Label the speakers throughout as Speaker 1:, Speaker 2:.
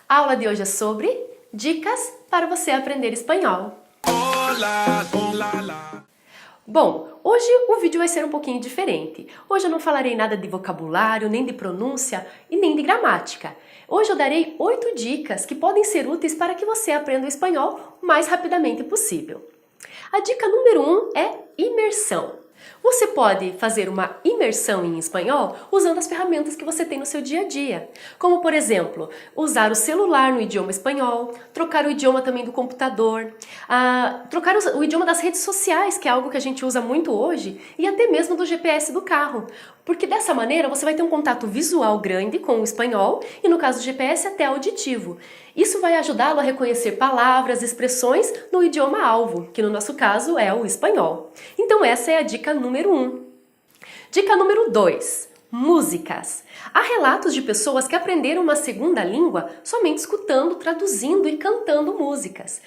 Speaker 1: A aula de hoje é sobre dicas para você aprender espanhol. Bom, hoje o vídeo vai ser um pouquinho diferente. Hoje eu não falarei nada de vocabulário, nem de pronúncia e nem de gramática. Hoje eu darei 8 dicas que podem ser úteis para que você aprenda o espanhol o mais rapidamente possível. A dica número 1 é imersão. Você pode fazer uma imersão em espanhol usando as ferramentas que você tem no seu dia a dia. Como, por exemplo, usar o celular no idioma espanhol, trocar o idioma também do computador, trocar o idioma das redes sociais, que é algo que a gente usa muito hoje, e até mesmo do GPS do carro. Porque dessa maneira você vai ter um contato visual grande com o espanhol e, no caso do GPS, até auditivo. Isso vai ajudá-lo a reconhecer palavras, expressões no idioma alvo, que no nosso caso é o espanhol. Então essa é a dica número 1. Dica número 2. Músicas. Há relatos de pessoas que aprenderam uma segunda língua somente escutando, traduzindo e cantando músicas.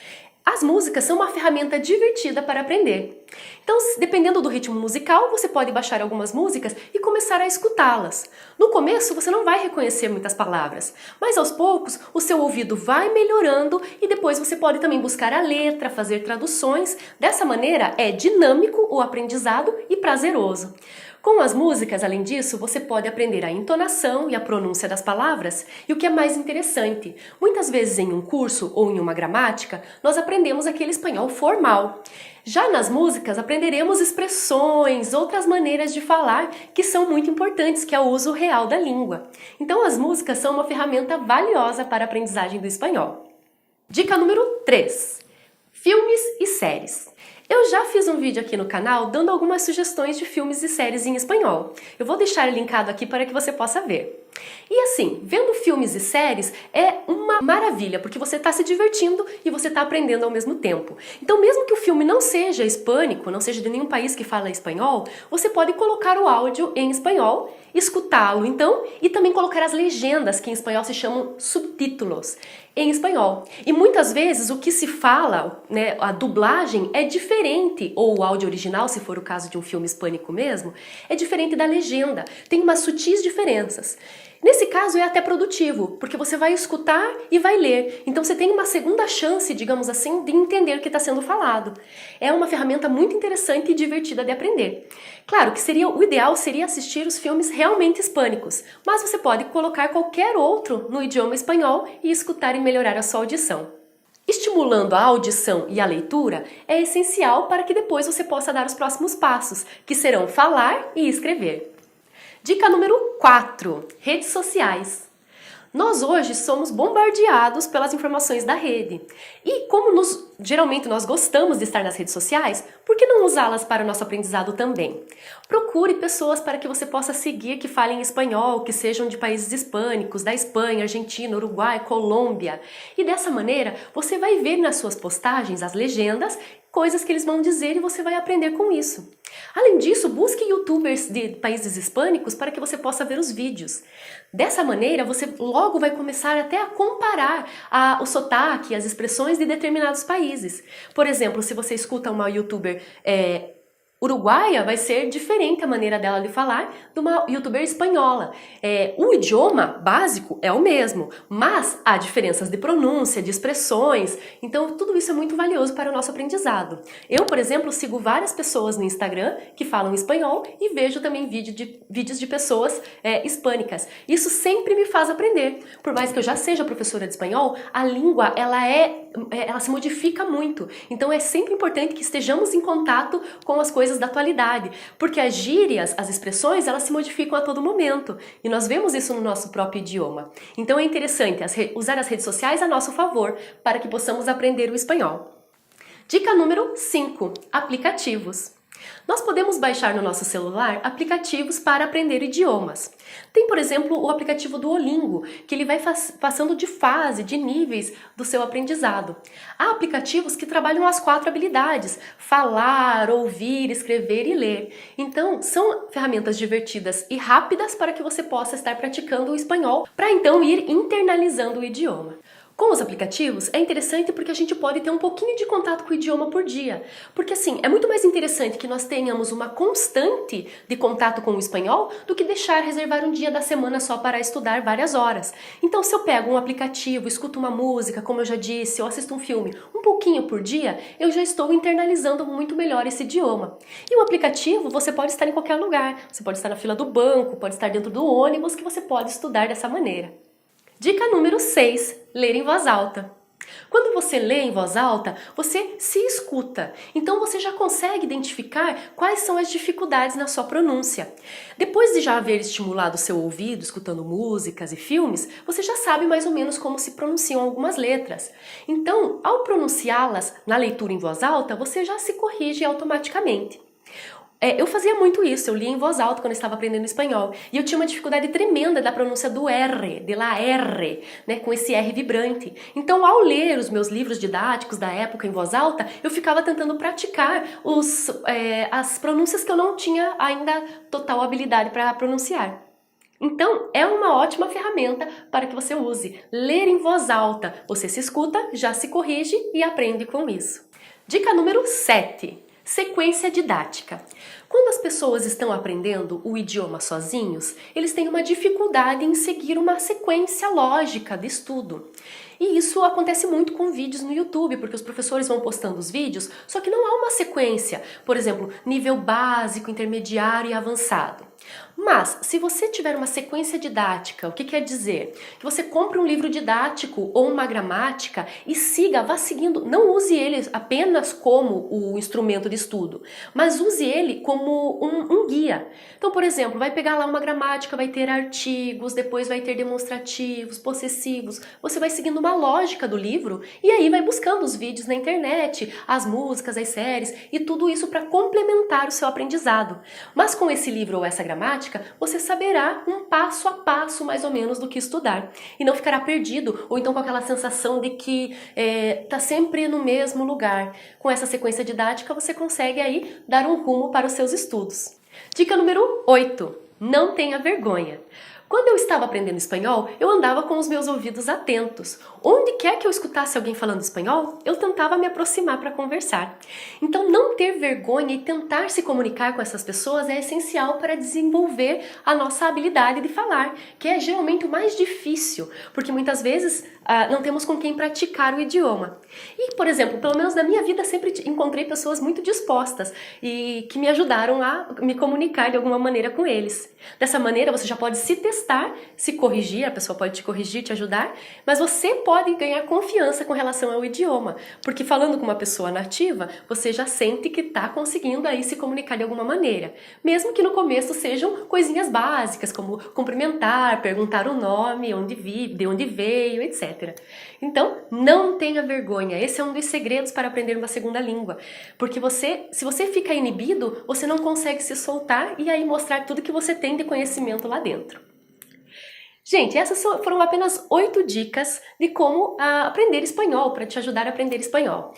Speaker 1: As músicas são uma ferramenta divertida para aprender. Então, dependendo do ritmo musical, você pode baixar algumas músicas e começar a escutá-las. No começo, você não vai reconhecer muitas palavras, mas aos poucos o seu ouvido vai melhorando e depois você pode também buscar a letra, fazer traduções. Dessa maneira, é dinâmico o aprendizado e prazeroso. Com as músicas, além disso, você pode aprender a entonação e a pronúncia das palavras. E o que é mais interessante, muitas vezes em um curso ou em uma gramática, nós aprendemos aquele espanhol formal. Já nas músicas, aprenderemos expressões, outras maneiras de falar que são muito importantes, que é o uso real da língua. Então as músicas são uma ferramenta valiosa para a aprendizagem do espanhol. Dica número 3. Filmes e séries. Eu já fiz um vídeo aqui no canal dando algumas sugestões de filmes e séries em espanhol. Eu vou deixar linkado aqui para que você possa ver. E assim, vendo filmes e séries é uma maravilha, porque você está se divertindo e você está aprendendo ao mesmo tempo. Então, mesmo que o filme não seja hispânico, não seja de nenhum país que fala espanhol, você pode colocar o áudio em espanhol, escutá-lo então, e também colocar as legendas, que em espanhol se chamam subtítulos, em espanhol. E muitas vezes o que se fala, né, a dublagem é diferente, ou o áudio original, se for o caso de um filme hispânico mesmo, é diferente da legenda. Tem umas sutis diferenças. Nesse caso é até produtivo, porque você vai escutar e vai ler. Então você tem uma segunda chance, digamos assim, de entender o que está sendo falado. É uma ferramenta muito interessante e divertida de aprender. Claro que o ideal seria assistir os filmes realmente hispânicos, mas você pode colocar qualquer outro no idioma espanhol e escutar e melhorar a sua audição. Estimulando a audição e a leitura é essencial para que depois você possa dar os próximos passos, que serão falar e escrever. Dica número 4. Redes sociais. Nós hoje somos bombardeados pelas informações da rede. E como geralmente nós gostamos de estar nas redes sociais, por que não usá-las para o nosso aprendizado também? Procure pessoas para que você possa seguir que falem espanhol, que sejam de países hispânicos, da Espanha, Argentina, Uruguai, Colômbia. E dessa maneira, você vai ver nas suas postagens as legendas, coisas que eles vão dizer e você vai aprender com isso. Além disso, busque youtubers de países hispânicos para que você possa ver os vídeos. Dessa maneira, você logo vai começar até a comparar o sotaque, as expressões de determinados países. Por exemplo, se você escuta uma youtuber uruguaia, vai ser diferente a maneira dela de falar de uma youtuber espanhola. O idioma básico é o mesmo, mas há diferenças de pronúncia, de expressões, então tudo isso é muito valioso para o nosso aprendizado. Eu, por exemplo, sigo várias pessoas no Instagram que falam espanhol e vejo também vídeos de pessoas hispânicas. Isso sempre me faz aprender. Por mais que eu já seja professora de espanhol, a língua ela se modifica muito. Então é sempre importante que estejamos em contato com as coisas da atualidade, porque as gírias, as expressões, elas se modificam a todo momento e nós vemos isso no nosso próprio idioma. Então é interessante usar as redes sociais a nosso favor para que possamos aprender o espanhol. Dica número 5. Aplicativos. Nós podemos baixar no nosso celular aplicativos para aprender idiomas. Tem, por exemplo, o aplicativo do Duolingo, que ele vai passando de fase, de níveis do seu aprendizado. Há aplicativos que trabalham as 4 habilidades: falar, ouvir, escrever e ler. Então, são ferramentas divertidas e rápidas para que você possa estar praticando o espanhol, para então ir internalizando o idioma. Com os aplicativos, é interessante porque a gente pode ter um pouquinho de contato com o idioma por dia. Porque assim, é muito mais interessante que nós tenhamos uma constante de contato com o espanhol do que deixar reservar um dia da semana só para estudar várias horas. Então, se eu pego um aplicativo, escuto uma música, como eu já disse, ou assisto um filme, um pouquinho por dia, eu já estou internalizando muito melhor esse idioma. E o aplicativo, você pode estar em qualquer lugar. Você pode estar na fila do banco, pode estar dentro do ônibus, que você pode estudar dessa maneira. Dica número 6, ler em voz alta. Quando você lê em voz alta, você se escuta. Então você já consegue identificar quais são as dificuldades na sua pronúncia. Depois de já haver estimulado o seu ouvido, escutando músicas e filmes, você já sabe mais ou menos como se pronunciam algumas letras. Então, ao pronunciá-las na leitura em voz alta, você já se corrige automaticamente. Eu fazia muito isso, eu lia em voz alta quando eu estava aprendendo espanhol. E eu tinha uma dificuldade tremenda da pronúncia do R, de la R, né, com esse R vibrante. Então, ao ler os meus livros didáticos da época em voz alta, eu ficava tentando praticar as pronúncias que eu não tinha ainda total habilidade para pronunciar. Então, é uma ótima ferramenta para que você use. Ler em voz alta, você se escuta, já se corrige e aprende com isso. Dica número 7. Sequência didática. Quando as pessoas estão aprendendo o idioma sozinhos, eles têm uma dificuldade em seguir uma sequência lógica de estudo. E isso acontece muito com vídeos no YouTube, porque os professores vão postando os vídeos, só que não há uma sequência. Por exemplo, nível básico, intermediário e avançado. Mas, se você tiver uma sequência didática, o que quer dizer? Que você compre um livro didático ou uma gramática e vá seguindo, não use ele apenas como o instrumento de estudo, mas use ele como um guia. Então, por exemplo, vai pegar lá uma gramática, vai ter artigos, depois vai ter demonstrativos, possessivos, você vai seguindo uma lógica do livro e aí vai buscando os vídeos na internet, as músicas, as séries e tudo isso para complementar o seu aprendizado. Mas com esse livro ou essa gramática, você saberá um passo a passo mais ou menos do que estudar e não ficará perdido ou então com aquela sensação de que está sempre no mesmo lugar. Com essa sequência didática você consegue aí dar um rumo para os seus estudos. Dica número 8. Não tenha vergonha. Quando eu estava aprendendo espanhol, eu andava com os meus ouvidos atentos. Onde quer que eu escutasse alguém falando espanhol, eu tentava me aproximar para conversar. Então, não ter vergonha e tentar se comunicar com essas pessoas é essencial para desenvolver a nossa habilidade de falar, que é geralmente o mais difícil, porque muitas vezes não temos com quem praticar o idioma. E, por exemplo, pelo menos na minha vida, sempre encontrei pessoas muito dispostas e que me ajudaram a me comunicar de alguma maneira com eles. Dessa maneira, você já pode se testar, se corrigir, a pessoa pode te corrigir, te ajudar, mas você pode ganhar confiança com relação ao idioma, porque falando com uma pessoa nativa, você já sente que está conseguindo aí se comunicar de alguma maneira. Mesmo que no começo sejam coisinhas básicas, como cumprimentar, perguntar o nome, onde vive, de onde veio, etc. Então, não tenha vergonha. Esse é um dos segredos para aprender uma segunda língua. Porque se você fica inibido, você não consegue se soltar e aí mostrar tudo que você tem de conhecimento lá dentro. Gente, essas foram apenas 8 dicas de como aprender espanhol, para te ajudar a aprender espanhol.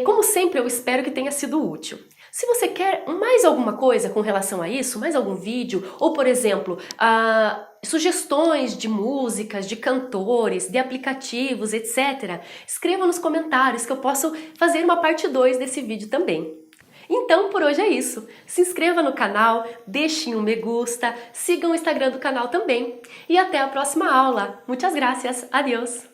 Speaker 1: Como sempre, eu espero que tenha sido útil. Se você quer mais alguma coisa com relação a isso, mais algum vídeo, ou por exemplo, sugestões de músicas, de cantores, de aplicativos, etc., escreva nos comentários que eu posso fazer uma parte 2 desse vídeo também. Então, por hoje é isso. Se inscreva no canal, deixem um me gusta, sigam o Instagram do canal também. E até a próxima aula. Muitas gracias. Adiós.